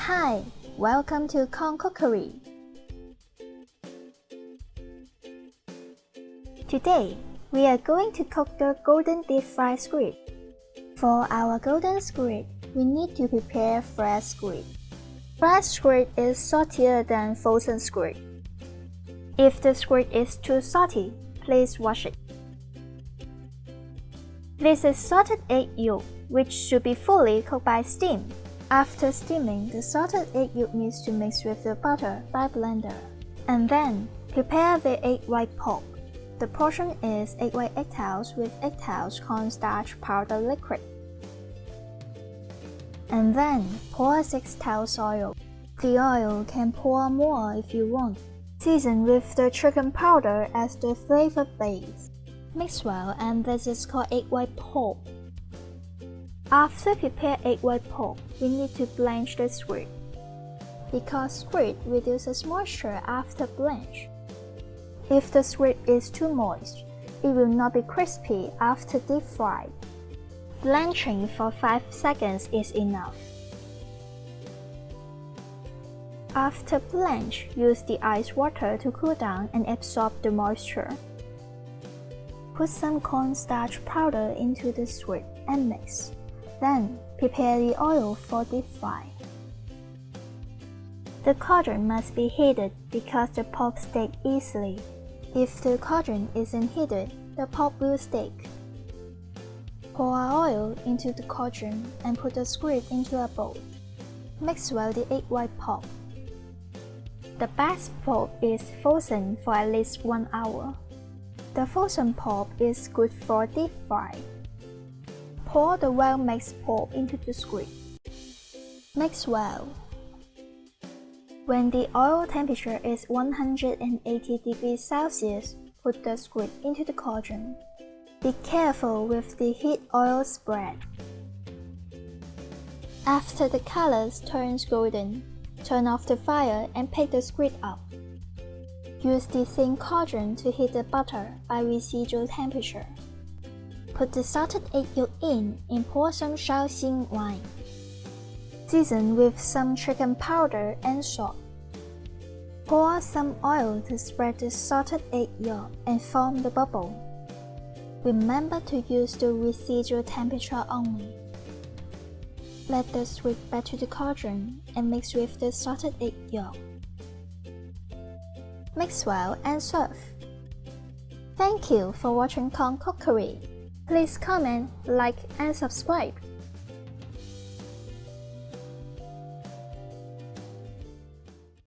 Hi, welcome to COOKERY. Today, we are going to cook the golden deep fried squid. For our golden squid, we need to prepare fresh squid. Fresh squid is saltier than frozen squid. If the squid is too salty, please wash it. This is salted egg yolk, which should be fully cooked by steam. After steaming, the salted egg yolk needs to mix with the butter by blender. And then, prepare the egg white pulp. The portion is egg white egg tails with egg tails cornstarch powder liquid. And then, pour 6 taels oil. The oil can pour more if you want. Season with the chicken powder as the flavor base. Mix well, and this is called egg white pulp. After prepare egg white pulp, we need to blanch the squid. Because squid reduces moisture after blanch. If the squid is too moist, it will not be crispy after deep fried. Blanching for 5 seconds is enough. After blanch, use the ice water to cool down and absorb the moisture. Put some cornstarch powder into the squid and mix. Then, prepare the oil for deep fry. The cauldron must be heated because the pulp sticks easily. If the cauldron isn't heated, the pulp will stick. Pour oil into the cauldron and put the squid into a bowl. Mix well the egg white pulp. The best pulp is frozen for at least 1 hour. The frozen pulp is good for deep fry. Pour the well-mixed pulp into the squid. Mix well. When the oil temperature is 180 degrees Celsius, put the squid into the cauldron. Be careful with the heat oil spread. After the colors turns golden, turn off the fire and pick the squid up. Use the same cauldron to heat the butter by residual temperature. Put the salted egg yolk in and pour some Shaoxing wine. Season with some chicken powder and salt. Pour some oil to spread the salted egg yolk and form the bubble. Remember to use the residual temperature only. Let the squid back to the cauldron and mix with the salted egg yolk. Mix well and serve. Thank you for watching COOKERY. Please comment, like, and subscribe.